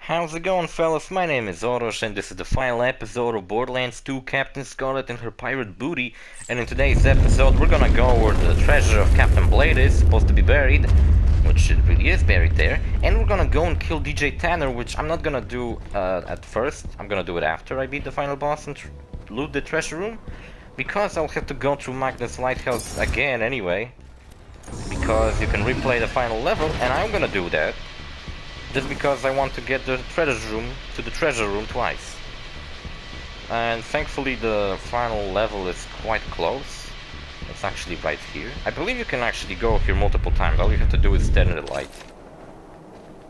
How's it going, fellas? My name is OrosZ, and this is the final episode of Borderlands 2, Captain Scarlett and her pirate booty. And in today's episode, we're gonna go where the treasure of Captain Blade is supposed to be buried, which it really is buried there. And we're gonna go and kill DJ Tanner, which I'm not gonna do at first. I'm gonna do it after I beat the final boss and loot the treasure room, because I'll have to go through Magnus Lighthouse again anyway, because you can replay the final level, and I'm gonna do that. Just because I want to get the treasure room twice. And thankfully the final level is quite close. It's actually right here. I believe you can actually go here multiple times. All you have to do is stand in the light.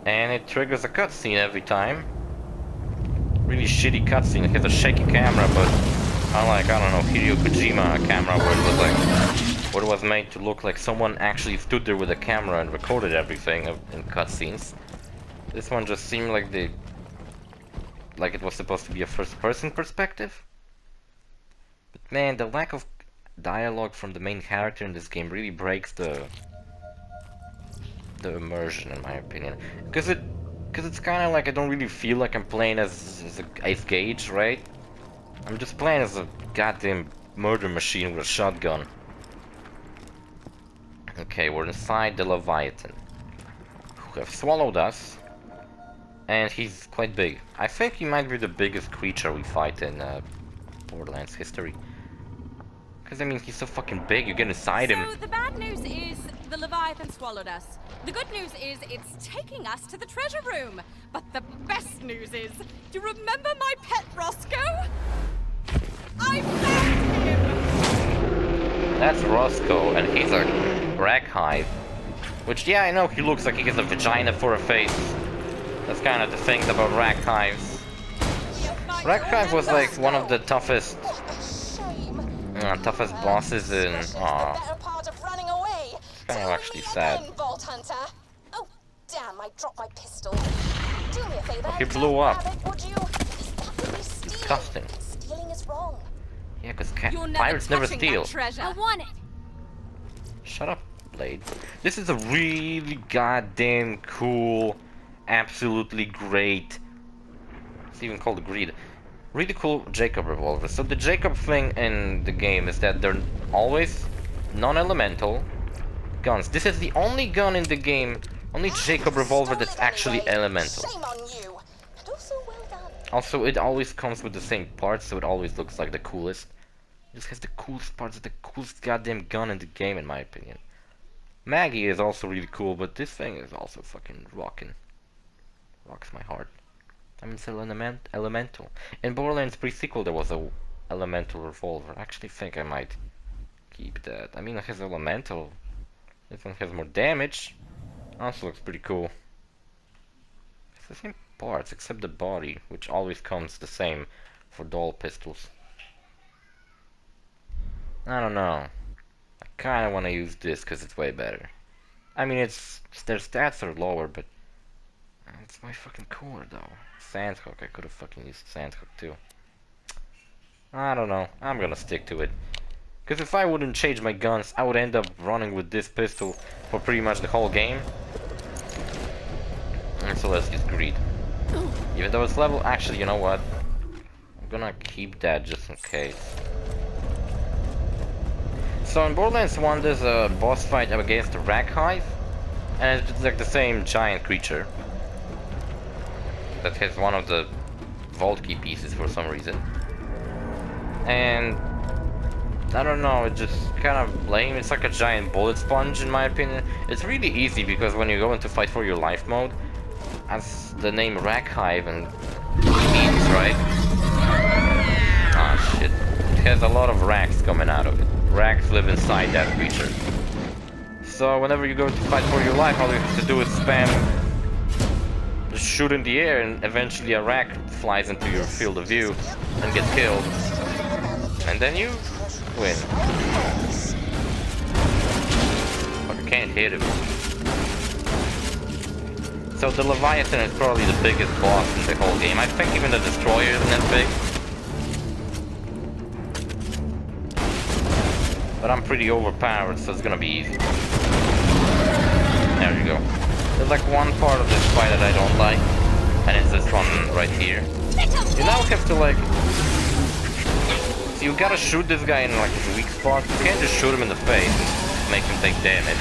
And it triggers a cutscene every time. Really shitty cutscene. It has a shaky camera, but unlike, I don't know, Hideo Kojima camera where it was like, where it was made to look like someone actually stood there with a camera and recorded everything in cutscenes. This one just seemed like it was supposed to be a first-person perspective. But man, the lack of dialogue from the main character in this game really breaks the immersion, in my opinion. Because it's kind of like I don't really feel like I'm playing as a Gage, right? I'm just playing as a goddamn murder machine with a shotgun. Okay, we're inside the Leviathan, who have swallowed us. And he's quite big. I think he might be the biggest creature we fight in Borderlands history. Because, I mean, he's so fucking big, you get inside him. So, the bad news is the Leviathan swallowed us. The good news is it's taking us to the treasure room. But the best news is, do you remember my pet Roscoe? I found him! That's Roscoe, and he's a rag hive. Which, yeah, I know he looks like he has a vagina for a face. That's kind of the thing about rag hives. Rag hive was like one of the toughest bosses in. Aw. It's kind of actually sad. Oh, damn, I dropped my pistol. Do me a favor. He blew up. Disgusting. Stealing is wrong. Yeah, because pirates never steal. I want it. Shut up, Blade. This is a really goddamn cool, absolutely great, it's even called Greed, really cool Jacob revolver. So the Jacob thing in the game is that they're always non-elemental guns. This is the only gun in the game, only Jacob revolver that's actually elemental. Shame on you. And also well done. Also, it always comes with the same parts, so it always looks like the coolest. It just has the coolest parts, the coolest goddamn gun in the game, in my opinion. Maggie is also really cool, but this thing is also fucking rocking. Rocks my heart. I mean, it's an elemental. In Borderlands pre-sequel there was a elemental revolver. I actually think I might keep that. I mean, it has elemental. This one has more damage. Also looks pretty cool. It's the same parts except the body, which always comes the same for dual pistols. I don't know. I kinda wanna use this because it's way better. I mean, their stats are lower, but it's way fucking cooler though. Sandhook, I could have fucking used Sandhook too. I don't know, I'm gonna stick to it. Because if I wouldn't change my guns, I would end up running with this pistol for pretty much the whole game. And so let's use Greed. Even though it's level, actually, you know what? I'm gonna keep that just in case. So in Borderlands 1 there's a boss fight against the Rag Hive. And it's like the same giant creature that has one of the vault key pieces for some reason. And I don't know, it's just kind of lame. It's like a giant bullet sponge in my opinion. It's really easy because when you go into fight for your life mode, as the name Rag Hive and means, right? Ah shit. It has a lot of rags coming out of it. Rags live inside that creature. So whenever you go to fight for your life, all you have to do is spam, just shoot in the air, and eventually a rag flies into your field of view and gets killed. And then you win. But you can't hit him. So the Leviathan is probably the biggest boss in the whole game. I think even the Destroyer isn't that big. But I'm pretty overpowered, so it's gonna be easy. There you go. There's like one part of this fight that I don't like. And it's this one right here. You now have to like... So you gotta shoot this guy in like his weak spot. You can't just shoot him in the face and make him take damage.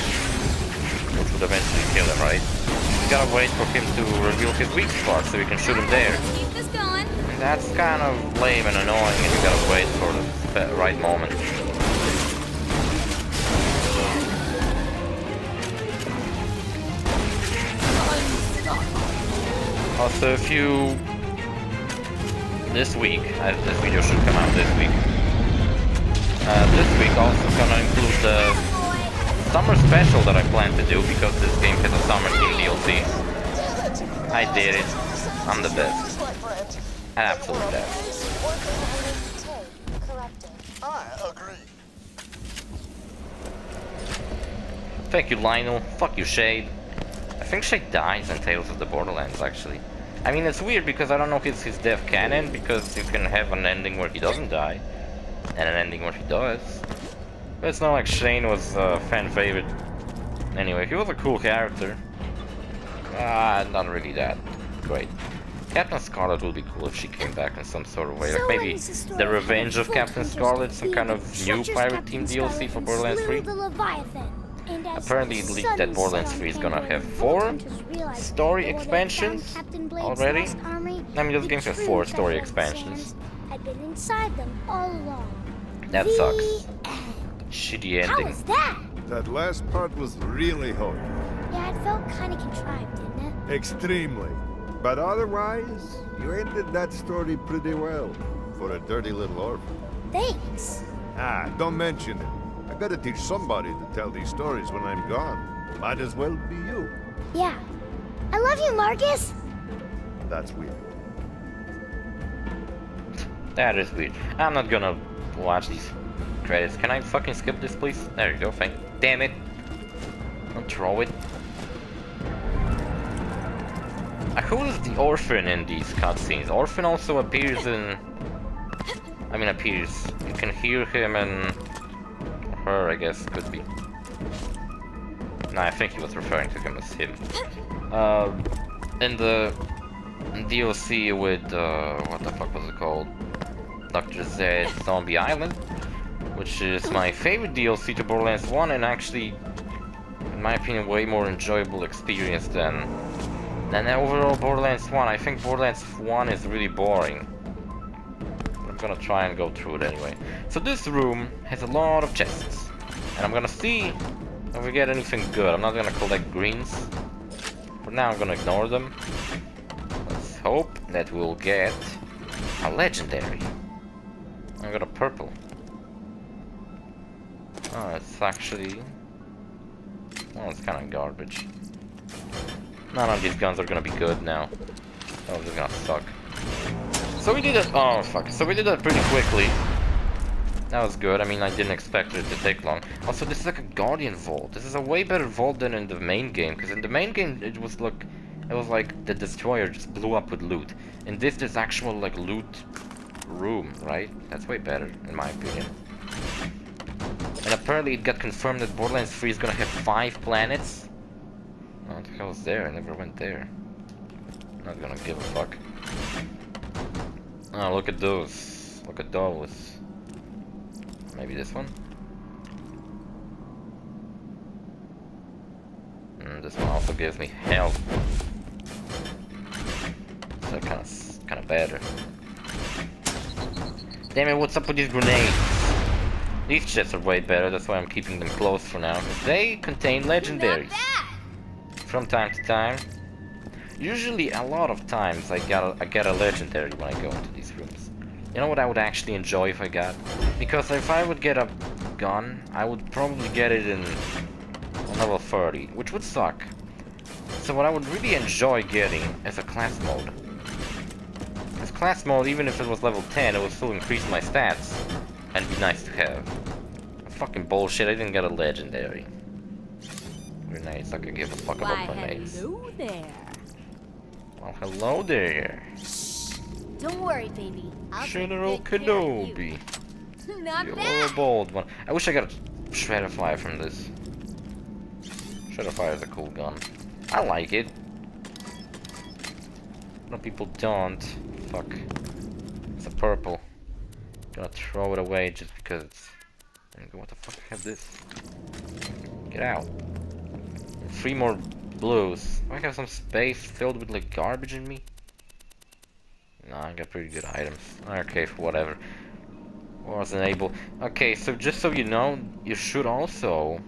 Which would eventually kill him, right? You gotta wait for him to reveal his weak spot so you can shoot him there. Keep this going. And that's kind of lame and annoying and you gotta wait for the right moment. Also, if you... This week, this video should come out this week. This week also gonna include the summer special that I plan to do because this game has a summer theme DLC. I did it. I'm the best. An absolute best. I agree. Thank you, Lionel. Fuck you, Shade. I think Shade dies in Tales of the Borderlands, actually. I mean, it's weird because I don't know if it's his death canon, because you can have an ending where he doesn't die, and an ending where he does. But it's not like Shane was a fan favorite. Anyway, he was a cool character. Not really that great. Captain Scarlett would be cool if she came back in some sort of way. Like maybe the Revenge of Captain Scarlett, some kind of new pirate team DLC for Borderlands 3. Apparently it leaked that Borderlands 3 is gonna have 4 story expansions already. I mean, this game has 4 story expansions. That sucks. Shitty How ending. was that? That last part was really hard. Yeah, it felt kind of contrived, didn't it? Extremely. But otherwise, you ended that story pretty well. For a dirty little orphan. Thanks. Don't mention it. I gotta teach somebody to tell these stories when I'm gone. Might as well be you. Yeah. I love you, Marcus. That's weird. That is weird. I'm not gonna watch these credits. Can I fucking skip this, please? There you go, thank you. Damn it. Don't throw it. Who is the orphan in these cutscenes? Orphan also appears in... I mean, appears. You can hear him and... her, I guess, could be. No, I think he was referring to him as him. In the DLC with, what the fuck was it called? Dr. Z Zombie Island, which is my favorite DLC to Borderlands 1 and actually, in my opinion, way more enjoyable experience than overall Borderlands 1. I think Borderlands 1 is really boring. I'm gonna try and go through it anyway. So this room has a lot of chests. And I'm gonna see if we get anything good. I'm not gonna collect greens. For now I'm gonna ignore them. Let's hope that we'll get a legendary. I got a purple. Oh, it's actually... well, it's kinda garbage. None of these guns are gonna be good now. Oh, they're gonna suck. So we did it. Oh fuck. So we did that pretty quickly. That was good. I mean, I didn't expect it to take long. Also, this is like a Guardian vault. This is a way better vault than in the main game. Because in the main game, it was like the destroyer just blew up with loot. In this, there's actual like loot room, right? That's way better, in my opinion. And apparently, it got confirmed that Borderlands 3 is gonna have 5 planets. Oh, what the hell is there? I never went there. I'm not gonna give a fuck. Oh, look at those. Look at those. Maybe this one? This one also gives me health. So kinda better. Damn it, what's up with these grenades? These chests are way better, that's why I'm keeping them closed for now. Because they contain legendaries. From time to time. Usually, a lot of times, I get a legendary when I go into these rooms. You know what I would actually enjoy if I got? Because if I would get a gun, I would probably get it on level 30, which would suck. So what I would really enjoy getting is a class mode. Because class mode, even if it was level 10, it would still increase my stats. And be nice to have. Fucking bullshit, I didn't get a legendary. Grenades, I could give a fuck about grenades. Hello there. Well, hello there. Don't worry, baby. I'll take General good care of you. Kenobi. Not You're bad. a bold one. I wish I got a Shredder Fire from this. Shredder Fire is a cool gun. I like it. No, people don't. Fuck. It's a purple. Gonna throw it away just because it's... What the fuck? I have this. Get out. 3 more blues. Do I have some space filled with like garbage in me? No, I got pretty good items. Okay, whatever. Wasn't able. Okay, so just so you know, you should also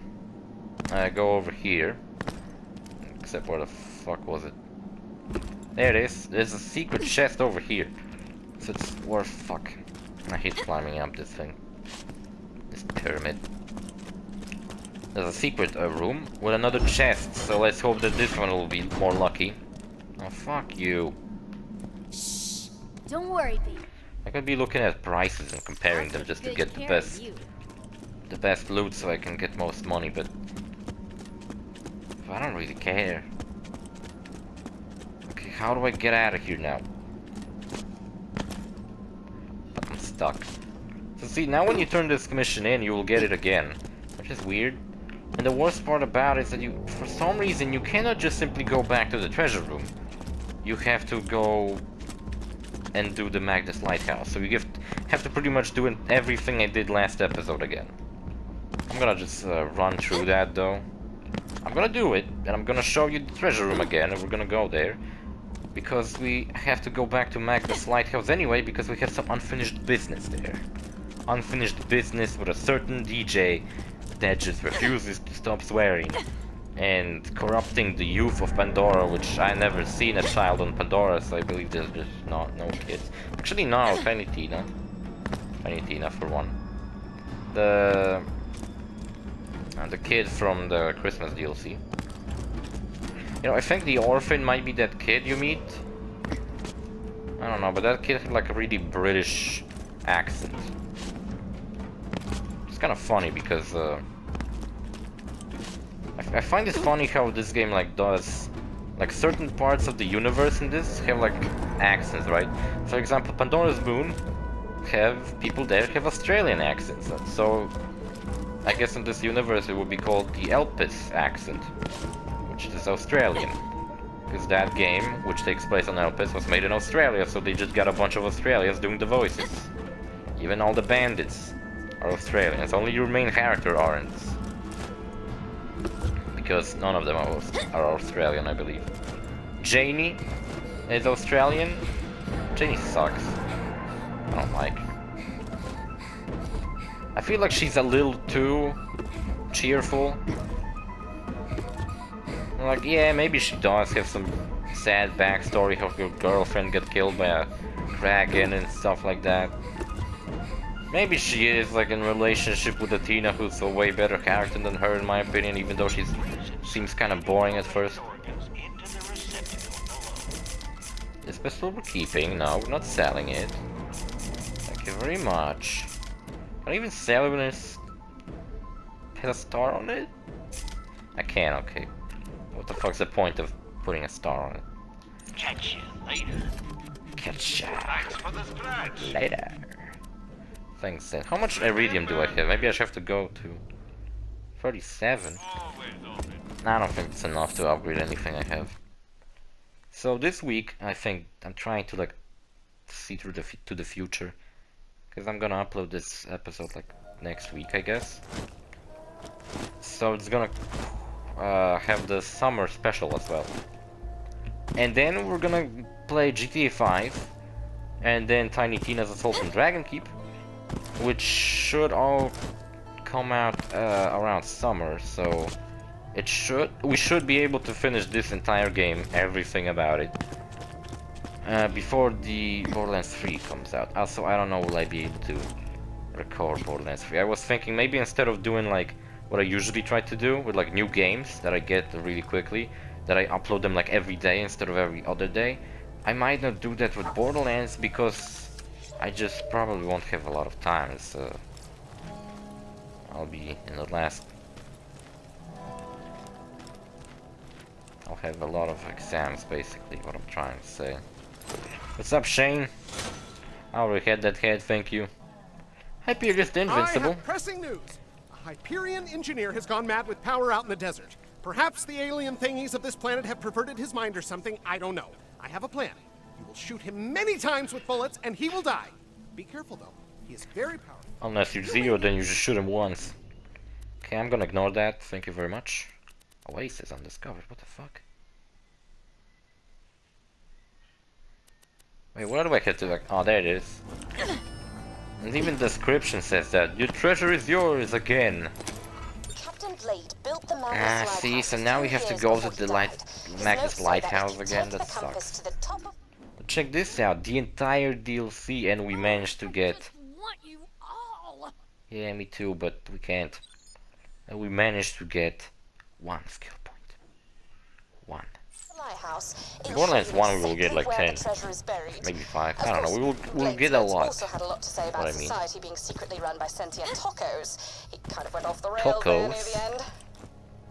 go over here. Except where the fuck was it? There it is. There's a secret chest over here. So it's worth fuck. I hate climbing up this thing. This pyramid. There's a secret room with another chest. So let's hope that this one will be more lucky. Oh fuck you. Shh. Don't worry, baby. I could be looking at prices and comparing them just to get the best loot so I can get most money, but I don't really care. Okay, how do I get out of here now? I'm stuck. So see, now when you turn this commission in, you will get it again, which is weird. And the worst part about it is that you, for some reason, you cannot just simply go back to the treasure room. You have to go and do the Magnus Lighthouse. So you have to pretty much do everything I did last episode again. I'm gonna just run through that though. I'm gonna do it, and I'm gonna show you the treasure room again, and we're gonna go there. Because we have to go back to Magnus Lighthouse anyway, because we have some unfinished business there. Unfinished business with a certain DJ that just refuses to stop swearing. And corrupting the youth of Pandora, which I never seen a child on Pandora, so I believe there's just no kids. Actually, no, Tiny Tina. Tiny Tina for one. The kid from the Christmas DLC. You know, I think the orphan might be that kid you meet. I don't know, but that kid had like a really British accent. It's kind of funny because I find it funny how this game like does like certain parts of the universe in this have like accents, right? For example, Pandora's Moon have people there have Australian accents, so I guess in this universe it would be called the Elpis accent, which is Australian, because that game, which takes place on Elpis, was made in Australia, so they just got a bunch of Australians doing the voices. Even all the bandits are Australians, only your main character aren't. Because none of them are Australian, I believe. Janie is Australian. Janie sucks. I don't like her. I feel like she's a little too cheerful. I'm like, yeah, maybe she does have some sad backstory, how her girlfriend got killed by a dragon and stuff like that. Maybe she is like in relationship with Athena, who's a way better character than her in my opinion, even though she seems kind of boring at first. This pistol we're keeping. No, we're not selling it. Thank you very much. Can I even sell it when it has a star on it? I can, okay. What the fuck's the point of putting a star on it? Catch you later. Catch ya Thanks for the scratch. later. Thanks, then. How much iridium do I have? Maybe I should have to go to 37. I don't think it's enough to upgrade anything I have. So this week, I think I'm trying to like see through to the future, because I'm gonna upload this episode like next week, I guess. So it's gonna have the summer special as well, and then we're gonna play GTA 5, and then Tiny Tina's Assault on Dragon Keep, which should all come out around summer. So we should be able to finish this entire game, everything about it, before the Borderlands 3 comes out. Also, I don't know, will I be able to record Borderlands 3? I was thinking maybe instead of doing like what I usually try to do with like new games that I get really quickly, that I upload them like every day instead of every other day, I might not do that with Borderlands, because I just probably won't have a lot of time. So I'll be in the last... I'll have a lot of exams, basically, what I'm trying to say. What's up, Shane? I already had that head, thank you. Hyperius the Invincible. I have pressing news. A Hyperion engineer has gone mad with power out in the desert. Perhaps the alien thingies of this planet have perverted his mind or something, I don't know. I have a plan. You will shoot him many times with bullets, and he will die. Be careful, though. He is very powerful. Unless you zero, then you just shoot him once. Okay, I'm gonna ignore that. Thank you very much. Oasis undiscovered. What the fuck? Wait, where do I get to? Like, oh, there it is. And even the description says that your treasure is yours again. Captain Blade built the Magnus See, lighthouse so now we have to 3 go years to before the he died. His Magnus notes say that if lighthouse you again. take That the compass sucks. to the top of Check this out. The entire DLC, and we managed to get. Just want you all. Yeah, me too, but we can't. And we managed to get 1 skill point. 1. the lighthouse, it In Borderlands shows you 1 we will get exactly like where 10. the treasure is buried. Maybe 5. Of I don't know. course, We'll Blade's get a notes lot. also had a lot to say about What I mean. society being secretly run by sentient tacos. He kind of went off the rails there near Tacos? the end.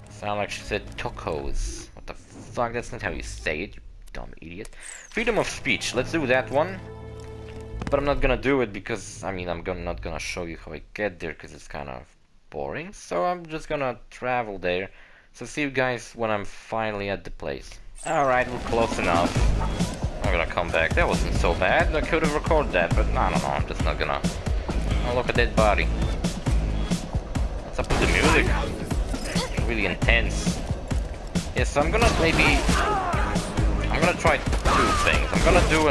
Sound like she said tacos. What the fuck? That's not how you say it, you dumb idiot. Freedom of speech. Let's do that one. But I'm not gonna do it because, I mean, not gonna show you how I get there because it's kind of boring. So I'm just gonna travel there. So see you guys when I'm finally at the place. Alright, we're close enough. I'm gonna come back. That wasn't so bad. I could have recorded that, but I don't know. I'm just not gonna. Oh, look at that body. What's up with the music? Really intense. Yes, so I'm gonna try 2 things. I'm gonna do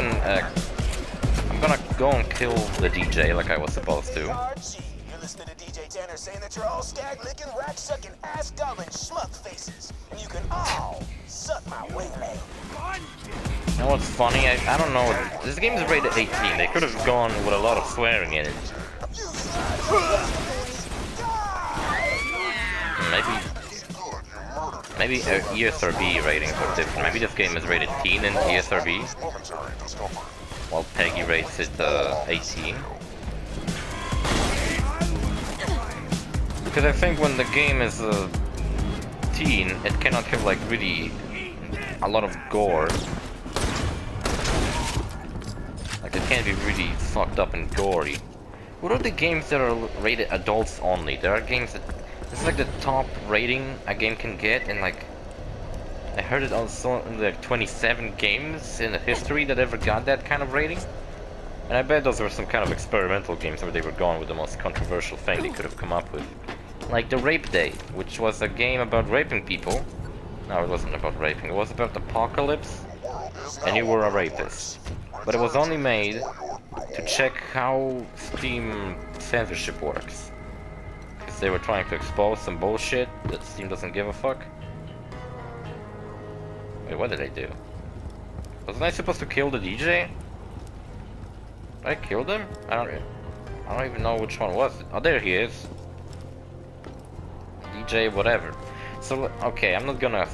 I'm gonna go and kill the DJ like I was supposed to. You're listening to DJ Tanner saying that you're all stag-licking, rat-sucking, ass-gobbling schmuck faces. And you can all suck my wing leg. You know what's funny? I don't know. This game is rated 18. They could have gone with a lot of swearing in it. Maybe ESRB ratings are different. Maybe this game is rated teen in ESRB, while Peggy rates it 18. Because I think when the game is teen, it cannot have like really a lot of gore. Like it can't be really fucked up and gory. What are the games that are rated adults only? There are games that this is like the top rating a game can get, and like I heard it also in the 27 games in the history that ever got that kind of rating. And I bet those were some kind of experimental games where they were going with the most controversial thing they could have come up with. Like the Rape Day, which was a game about raping people. No, it wasn't about raping, it was about apocalypse, and you were a rapist. But it was only made to check how Steam censorship works. Because they were trying to expose some bullshit that Steam doesn't give a fuck. Wait, what did I do? Wasn't I supposed to kill the DJ? Did I kill him? I don't even know which one was it. Oh, there he is. DJ whatever. So, okay, I'm not gonna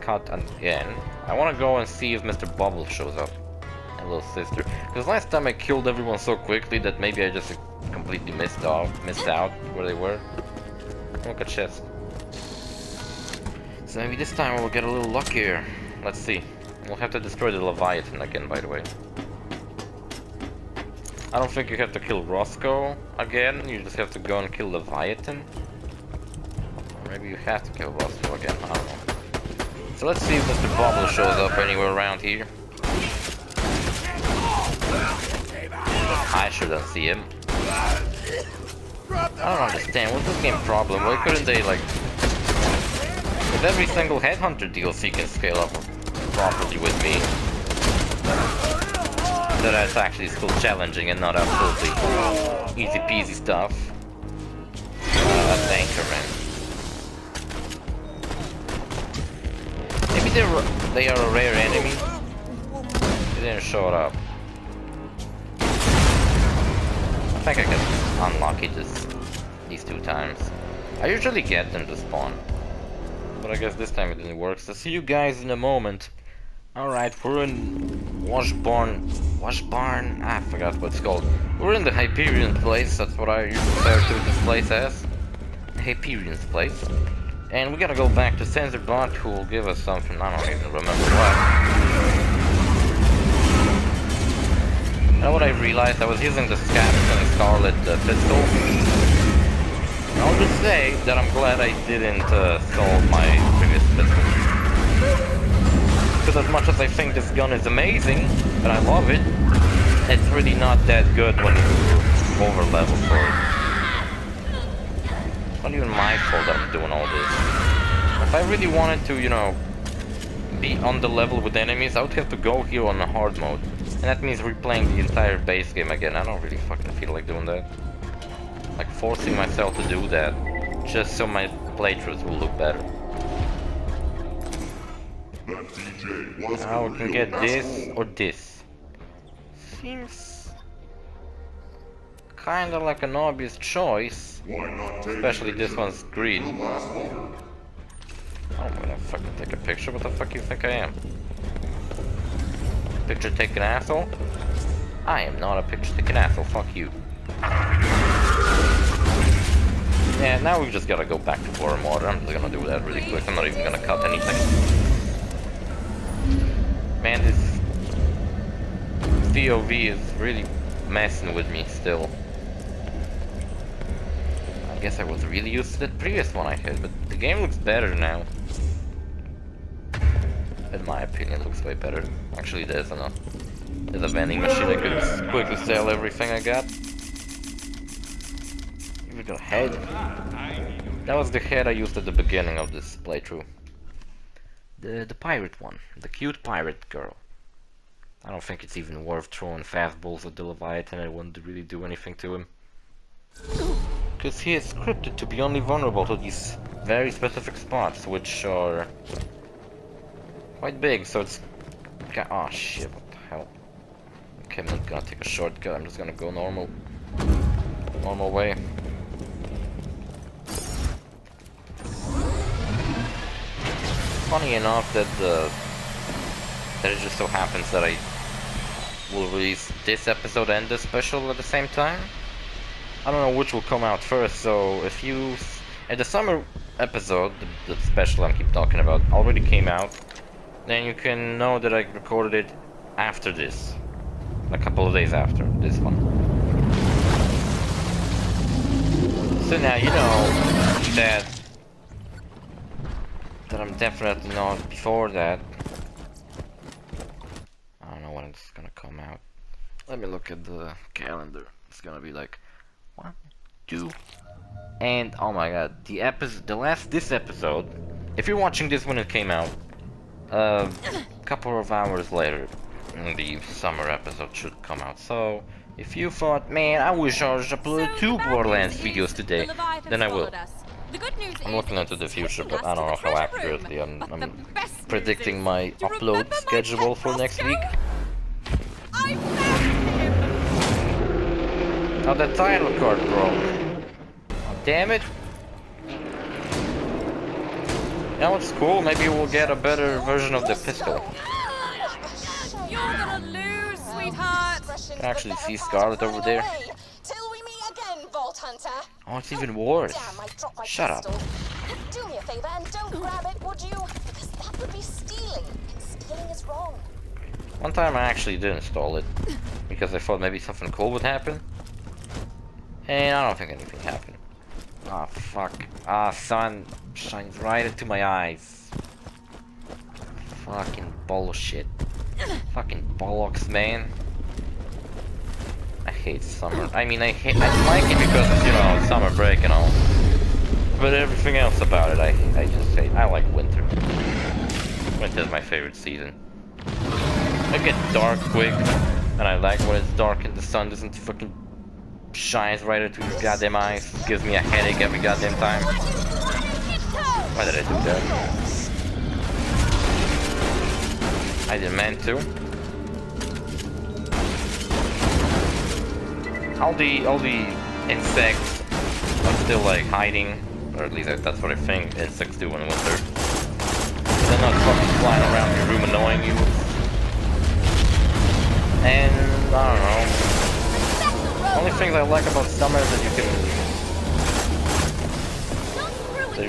cut again. I wanna go and see if Mr. Bubble shows up. And little sister. Because last time I killed everyone so quickly that maybe I just completely missed out where they were. Look at chest. So maybe this time we'll get a little luckier. Let's see. We'll have to destroy the Leviathan again, by the way. I don't think you have to kill Roscoe again. You just have to go and kill Leviathan. Or maybe you have to kill Roscoe again. I don't know. So let's see if Mr. Bobble shows up anywhere around here. I shouldn't see him. I don't understand. What's this game problem? Why couldn't they like... With every single Headhunter DLC can scale up properly with me. That's actually still challenging and not absolutely easy peasy stuff. That's Anchorman. Maybe they are a rare enemy. They didn't show it up. I think I can unlock it these 2 times. I usually get them to spawn. But I guess this time it didn't work. So see you guys in a moment. Alright, we're in Washbarn. I forgot what it's called. We're in the Hyperion place. That's what I usually refer to this place as. Hyperion's place. And we gotta go back to Censorbot, who will give us something. I don't even remember what. You know what I realized? I was using the Scarlett pistol. I'll just say that I'm glad I didn't solve my previous pistol. because as much as I think this gun is amazing, and I love it, it's really not that good when you're over level for it. It's not even my fault that I'm doing all this. If I really wanted to, you know, be on the level with enemies, I would have to go here on the hard mode. And that means replaying the entire base game again. I don't really fucking feel like doing that. Like forcing myself to do that, just so my playthroughs will look better. Now we can get this or this. Seems kinda like an obvious choice. Especially this one's green. Oh, I'm gonna fucking take a picture. What the fuck do you think I am? Picture taking asshole? I am not a picture taking asshole. Fuck you. Yeah, now we just gotta go back to war order. I'm just gonna do that really quick. I'm not even gonna cut anything. Man, this VOV is really messing with me still. I guess I was really used to the previous one I had, but the game looks better now. In my opinion, it looks way better. Actually, there's a vending machine I could quickly sell everything I got. Here we go, head. That was the head I used at the beginning of this playthrough. The pirate one, the cute pirate girl. I don't think it's even worth throwing fastballs at the Levaiathan. I wouldn't really do anything to him. Because he is scripted to be only vulnerable to these very specific spots, which are quite big, so it's... Oh shit, what the hell. Okay, I'm not gonna take a shortcut, I'm just gonna go normal way. Funny enough that it just so happens that I will release this episode and this special at the same time. I don't know which will come out first, so if you... And the summer episode, the special I keep talking about, already came out, then you can know that I recorded it after this. A couple of days after this one. So now you know that I'm definitely not before that. I don't know when it's gonna come out. Let me look at the calendar. It's gonna be like 1, 2, and oh my god, this episode, if you're watching this when it came out, a couple of hours later, the summer episode should come out. So if you thought, man, I wish I was uploaded 2 Borderlands videos today, then I will. I'm looking into the future, but I don't know how accurately I'm predicting my upload schedule for next week. Oh, the title card broke. Oh, damn it. You know what's cool? Maybe we'll get a better version of the pistol. You're gonna lose, sweetheart. You can actually see Scarlett over there. Till we meet again, Vault Hunter. Oh, it's even worse. Damn, I dropped my Shut up. pistol. Do me a favor and don't grab it, would you? Because that would be stealing. And stealing is wrong. One time I actually did install it, because I thought maybe something cool would happen. And I don't think anything happened. Ah, fuck. Ah, sun shines right into my eyes. Fucking bullshit. Fucking bollocks, man. I hate summer. I mean, I like it because it's, you know, summer break and all. But everything else about it, I just hate. I like winter. Winter's my favorite season. It gets dark quick, and I like when it's dark and the sun doesn't fucking shines right into your goddamn eyes. It gives me a headache every goddamn time. Why did I do that? I didn't mean to. All the insects are still like hiding, or at least that's what I think insects do in winter. They're not fucking flying around your room annoying you. And I don't know. Only things I like about summer is that you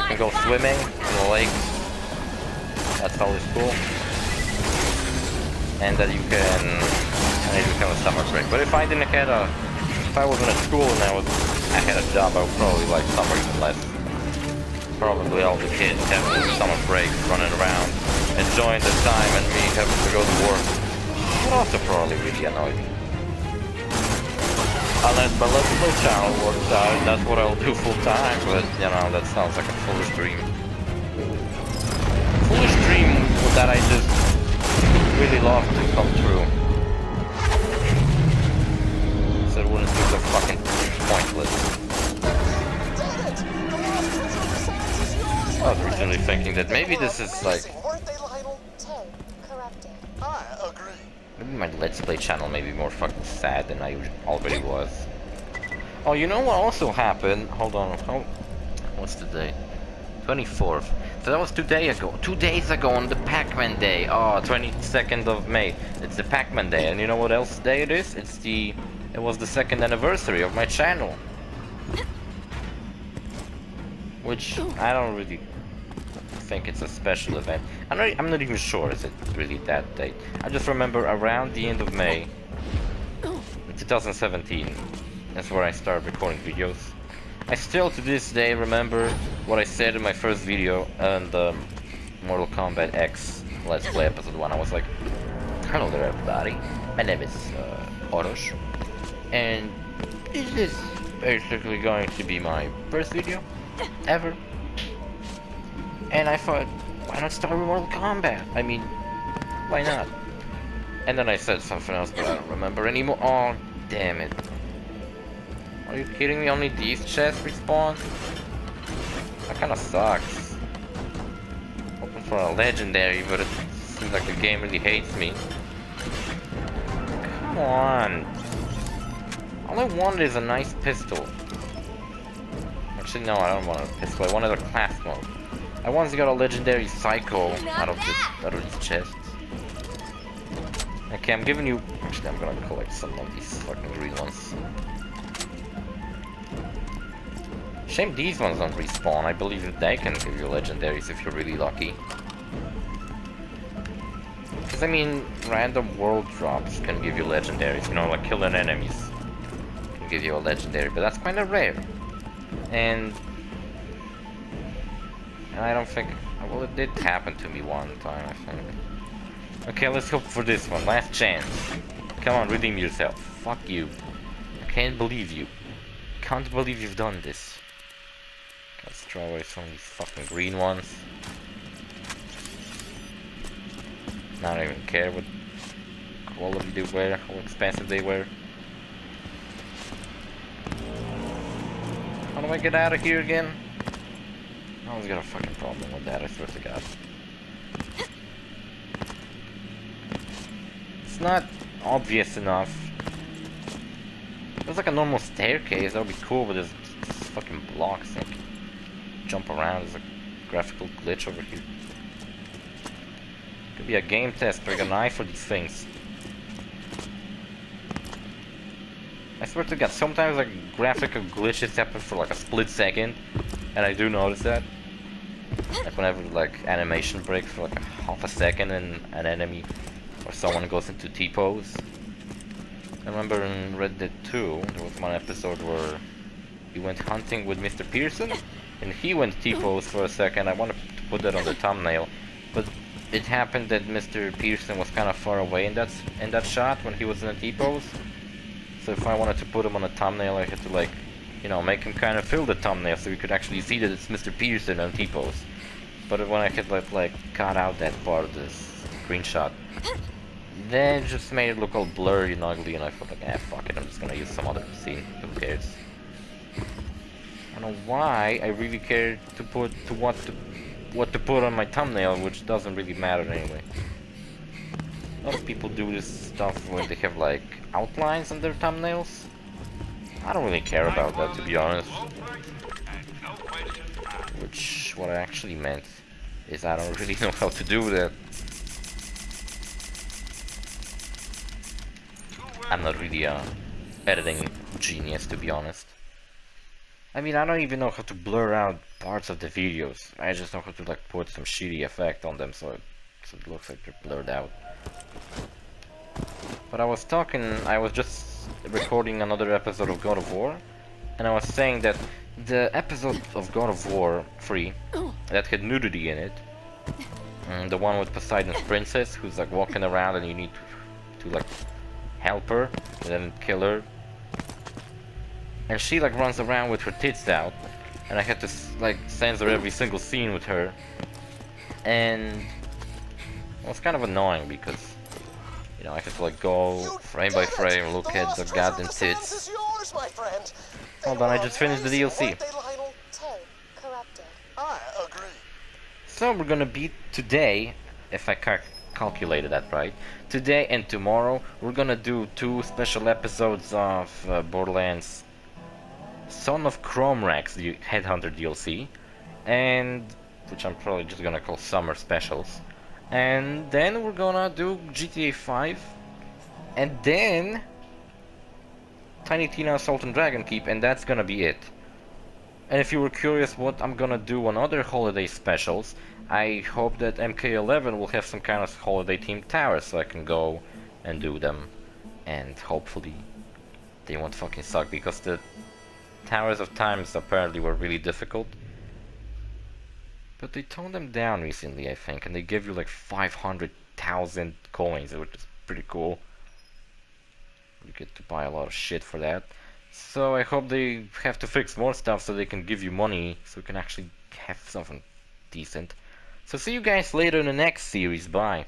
can go swimming in the lakes. That's always cool. And that you can have a summer break. But if I wasn't at school and I had a job, I would probably like summer even less. Probably all the kids have summer breaks running around. enjoying the time and me having to go to work would also probably really annoy me. Unless my Let's Play channel works out, that's what I'll do full time, but you know, that sounds like a foolish dream. Foolish dream that I just really love to come true. So it wouldn't be so fucking pointless. I was recently thinking that maybe this is like... Weren't they, Lionel? 10 corrupted. I agree. Maybe my Let's Play channel may be more fucking sad than I already was. Oh, you know what also happened? Hold on. Oh, what's the day? 24th. So that was 2 days ago. 2 days ago on the Pac-Man day. Oh, 22nd of May. It's the Pac-Man day. And you know what else day it is? It was the 2nd anniversary of my channel. Which I don't really think it's a special event. I'm not even sure is it really that date. I just remember around the end of May 2017. That's where I started recording videos. I still to this day remember what I said in my first video on the Mortal Kombat X Let's Play episode 1. I was like, hello there everybody, my name is OrosZ, and this is basically going to be my first video ever. And I thought, why not start with Mortal Kombat? I mean, why not? And then I said something else, but I don't remember anymore. Oh, damn it. Are you kidding me? Only these chests respawn? That kinda sucks. Hoping for a legendary, but it seems like the game really hates me. Come on. All I wanted is a nice pistol. Actually, no, I don't want a pistol. I wanted a class mode. I once got a legendary Psycho out of these chests. Okay, I'm giving you... Actually, I'm gonna collect some of these fucking green ones. Shame these ones don't respawn. I believe that they can give you legendaries if you're really lucky. Because I mean, random world drops can give you legendaries, you know, like killing enemies can give you a legendary, but that's kind of rare. And I don't think, well, it did happen to me one time, I think. Okay, let's hope for this one, last chance. Come on, redeem yourself. Fuck you. I can't believe you. Can't believe you've done this. Let's throw away some of these fucking green ones. I don't even care what quality they were, how expensive they were. How do I get out of here again? I always got a fucking problem with that, I swear to God. It's not obvious enough. There's like a normal staircase, that would be cool, but there's fucking blocks. Like, jump around, there's a graphical glitch over here. Could be a game test, like an eye for these things. I swear to God, sometimes like graphical glitches happen for like a split second, and I do notice that. Like whenever like animation breaks for like a half a second and an enemy or someone goes into T-pose. I remember in Red Dead 2, there was one episode where he went hunting with Mr. Pearson, and he went T-pose for a second. I wanted to put that on the thumbnail, but it happened that Mr. Pearson was kind of far away in that shot when he was in a T-pose. So if I wanted to put him on a thumbnail, I had to like, you know, make him kind of fill the thumbnail so you could actually see that it's Mr. Pearson on T-pose. But when I had like cut out that part of this screenshot, then it just made it look all blurry and ugly, and I thought like, ah, fuck it, I'm just gonna use some other scene. Who cares? I don't know why I really care to put what to put on my thumbnail, which doesn't really matter anyway. A lot of people do this stuff when they have like outlines on their thumbnails. I don't really care about that, to be honest. Which, what I actually meant is I don't really know how to do that. I'm not really a editing genius, to be honest. I mean, I don't even know how to blur out parts of the videos. I just know how to like put some shitty effect on them so it looks like they're blurred out. But I was just recording another episode of God of War, and I was saying that the episode of God of War 3 that had nudity in it The one with Poseidon's princess, who's like walking around and you need to like help her and then kill her. And she like runs around with her tits out, and I had to like censor every single scene with her. And well, it's kind of annoying because, you know, I have to like go frame by frame, look at the goddamn tits. Hold on, I just finished the DLC. I agree. So we're gonna beat today, if I calculated that right, today and tomorrow, we're gonna do 2 special episodes of Borderlands Son of Chromrax, the Headhunter DLC, and which I'm probably just gonna call Summer Specials. And then we're gonna do GTA 5, and then Tiny Tina Assault and Dragon Keep, and that's gonna be it. And if you were curious what I'm gonna do on other holiday specials, I hope that MK11 will have some kind of holiday themed towers so I can go and do them. And hopefully they won't fucking suck, because the Towers of Times apparently were really difficult. But they toned them down recently, I think, and they give you like 500,000 coins, which is pretty cool. You get to buy a lot of shit for that. So I hope they have to fix more stuff so they can give you money, so you can actually have something decent. So see you guys later in the next series, bye.